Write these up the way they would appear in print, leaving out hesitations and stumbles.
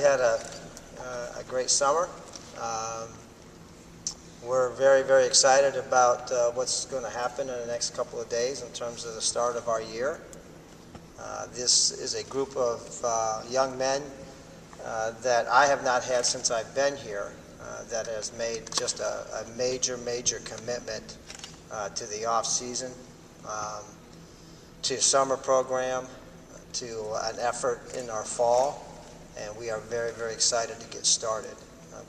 had a great summer. We're very, very excited about what's going to happen in the next couple of days in terms of the start of our year. This is a group of young men that I have not had since I've been here that has made just a major, major commitment to the off season, to summer program, to an effort in our fall, and we are very, very excited to get started.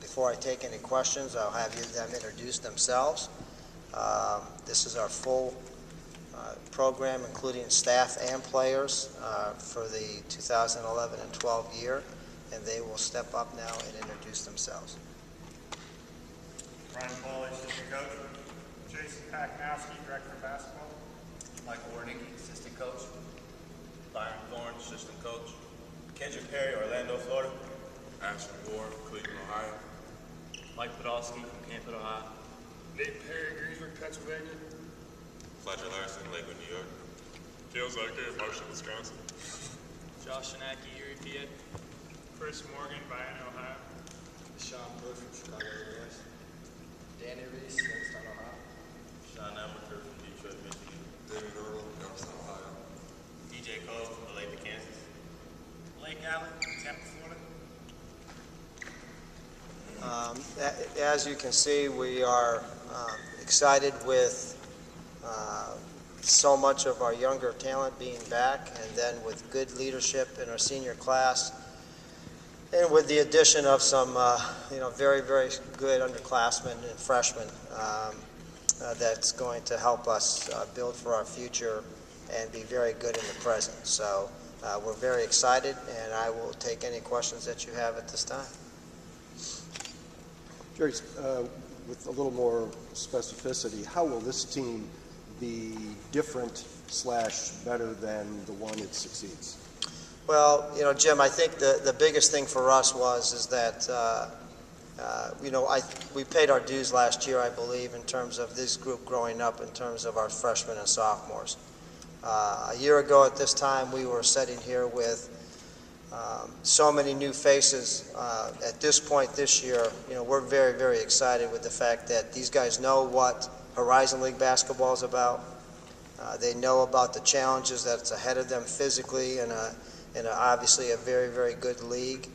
Before I take any questions, I'll have them introduce themselves. This is our full program, including staff and players for the 2011 and 12 year, and they will step up now and introduce themselves. Ryan Pauley, assistant coach. Jason Packnowski, director of basketball. Michael Wernicke, assistant coach. Byron Thorne, assistant coach. Kendrick Perry, Orlando, Florida. Ashton Moore, Cleveland, Ohio. Mike Podolsky from Canton, Ohio. Nate Perry, Greensburg, Pennsylvania. Fletcher Larson, Lakewood, New York. Phil Zucker, Marshall, Wisconsin. Josh Shanaki, Erie, PA. Chris Morgan, Bayonne, Ohio. Sean Bush from Chicago, Illinois. Danny Reese, Youngstown, Ohio. Sean Amaker from Detroit, Michigan. David Earl, Youngstown, Ohio. DJ Cole from Olathe, Kansas. Blake Allen, Tampa, Florida. As you can see, we are excited with so much of our younger talent being back, and then with good leadership in our senior class, and with the addition of some very, very good underclassmen and freshmen that's going to help us build for our future and be very good in the present. So we're very excited, and I will take any questions that you have at this time. Jerry, with a little more specificity, how will this team be different / better than the one it succeeds? Well, Jim, I think the biggest thing for us is that we paid our dues last year, I believe, in terms of this group growing up, in terms of our freshmen and sophomores. A year ago at this time, we were sitting here with so many new faces. At this point this year, we're very, very excited with the fact that these guys know what Horizon League basketball is about. They know about the challenges that's ahead of them physically in obviously a very, very good league.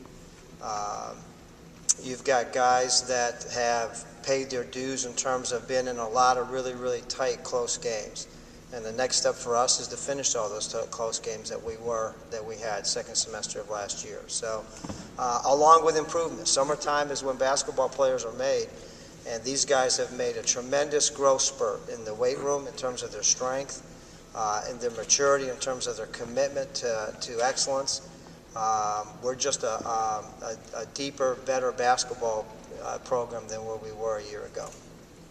You've got guys that have paid their dues in terms of being in a lot of really, really tight, close games. And the next step for us is to finish all those close games that we had second semester of last year. So, along with improvement, summertime is when basketball players are made, and these guys have made a tremendous growth spurt in the weight room in terms of their strength, and their maturity in terms of their commitment to excellence. We're just a deeper, better basketball program than where we were a year ago.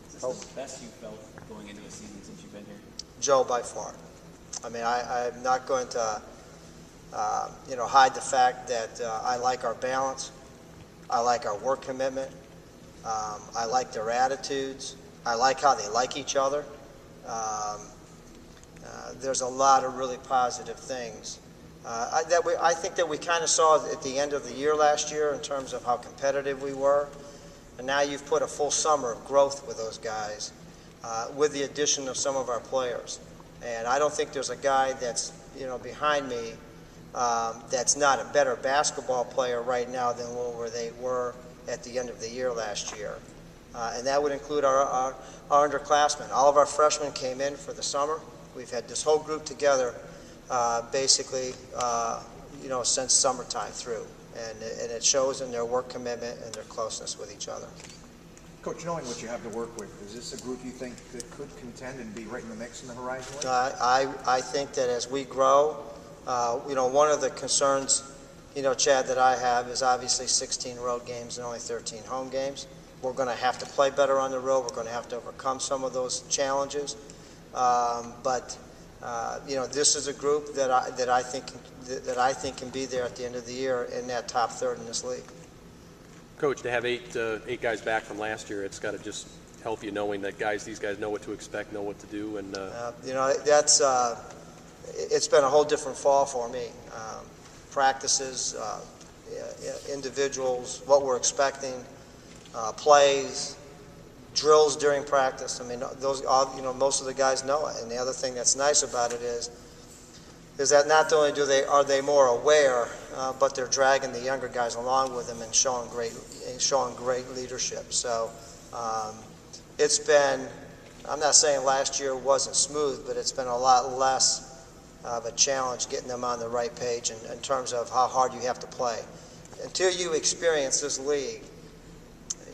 Is this the best you felt going into a season since you've been here? Joe, by far. I mean, I'm not going to, hide the fact that I like our balance. I like our work commitment. I like their attitudes. I like how they like each other. There's a lot of really positive things I think that we kind of saw at the end of the year last year in terms of how competitive we were. And now you've put a full summer of growth with those guys, with the addition of some of our players. And I don't think there's a guy that's behind me that's not a better basketball player right now than where they were at the end of the year last year. And that would include our underclassmen. All of our freshmen came in for the summer. We've had this whole group together basically, since summertime through. And it shows in their work commitment and their closeness with each other. Coach, knowing what you have to work with, is this a group you think that could contend and be right in the mix in the Horizon League? I think that as we grow, one of the concerns, Chad, that I have is obviously 16 road games and only 13 home games. We're going to have to play better on the road. We're going to have to overcome some of those challenges. But this is a group that I think can be there at the end of the year in that top third in this league. Coach, to have eight guys back from last year, it's got to just help you knowing that these guys know what to expect, know what to do, and that's it's been a whole different fall for me. Practices, individuals, what we're expecting, plays, drills during practice. I mean, those, most of the guys know it. And the other thing that's nice about it is that not only are they more aware, but they're dragging the younger guys along with them and showing great leadership. So it's been, I'm not saying last year wasn't smooth, but it's been a lot less of a challenge getting them on the right page in terms of how hard you have to play. Until you experience this league,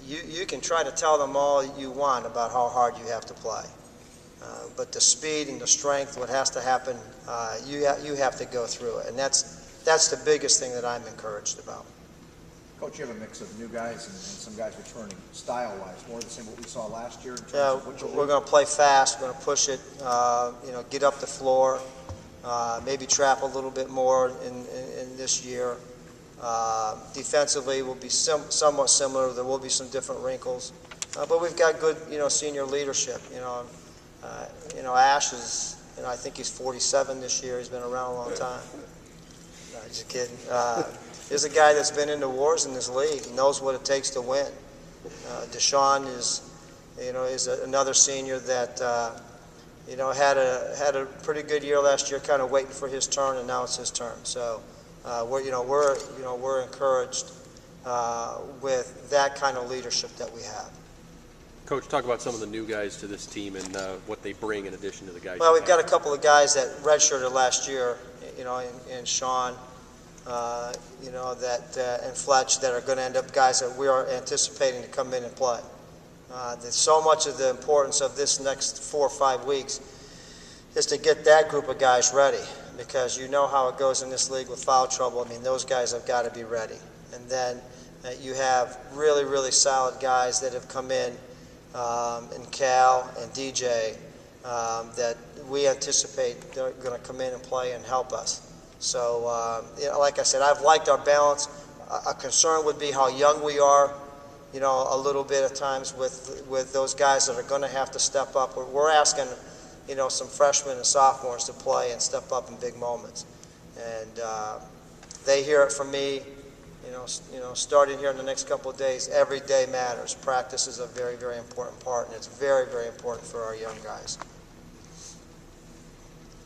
you can try to tell them all you want about how hard you have to play. But the speed and the strength, what has to happen, you have to go through it. And that's the biggest thing that I'm encouraged about. Coach, you have a mix of new guys and some guys returning. Style-wise, more the same what we saw last year in terms Yeah, of what you're we're going to play fast. We're going to push it, get up the floor, maybe trap a little bit more in this year. Defensively will be somewhat similar. There will be some different wrinkles. But we've got good, senior leadership. Ash is, I think he's 47 this year. He's been around a long time. No, just kidding. He's a guy that's been into wars in this league. He knows what it takes to win. Deshaun is another senior that, had a pretty good year last year, kind of waiting for his turn, and now it's his turn. So we're encouraged with that kind of leadership that we have. Coach, talk about some of the new guys to this team and what they bring in addition to the guys. Well, we've got a couple of guys that redshirted last year, and Sean, and Fletch, that are going to end up guys that we are anticipating to come in and play. There's so much of the importance of this next 4 or 5 weeks is to get that group of guys ready, because you know how it goes in this league with foul trouble. I mean, those guys have got to be ready. And then you have really, really solid guys that have come in Cal and DJ, that we anticipate they're going to come in and play and help us. So, like I said, I've liked our balance. A concern would be how young we are, a little bit at times with those guys that are going to have to step up. We're asking, some freshmen and sophomores to play and step up in big moments. And they hear it from me, starting here in the next couple of days. Every day matters. Practice is a very, very important part, and it's very, very important for our young guys.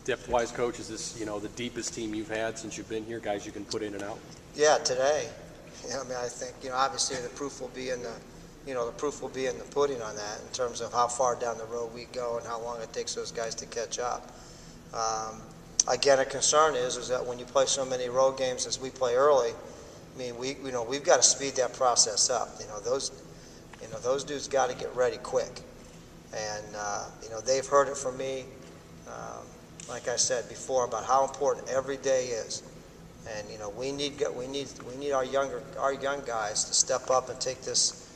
Depth-wise, Coach, is this, the deepest team you've had since you've been here, guys you can put in and out? Yeah, today. I think, obviously the proof will be in the pudding on that, in terms of how far down the road we go and how long it takes those guys to catch up. Again, a concern is that when you play so many road games as we play early, I mean, we've got to speed that process up. Those dudes got to get ready quick, and they've heard it from me. Like I said before, about how important every day is, and we need our young guys to step up and take this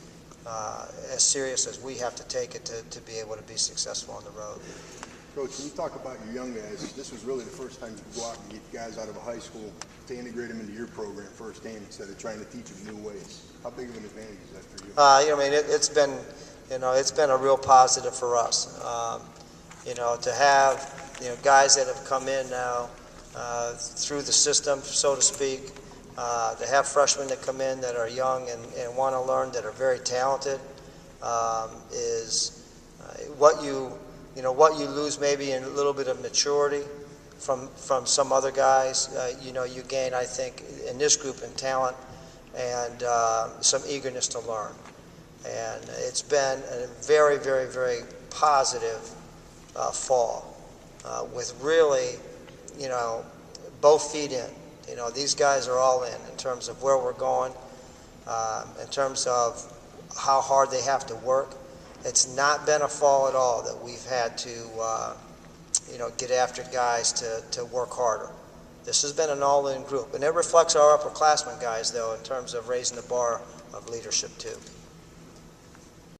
as serious as we have to take it to be able to be successful on the road. Coach, when you talk about your young guys, this was really the first time you could go out and get guys out of a high school to integrate them into your program first game instead of trying to teach them new ways. How big of an advantage is that for you? It's been a real positive for us. To have guys that have come in now through the system, so to speak, to have freshmen that come in that are young and want to learn, that are very talented, is what you lose maybe in a little bit of maturity from some other guys. You gain, I think, in this group in talent and some eagerness to learn. And it's been a very, very, very positive fall with really, both feet in. These guys are all in terms of where we're going, in terms of how hard they have to work. It's not been a fall at all that we've had to, get after guys to work harder. This has been an all-in group, and it reflects our upperclassmen guys, though, in terms of raising the bar of leadership, too.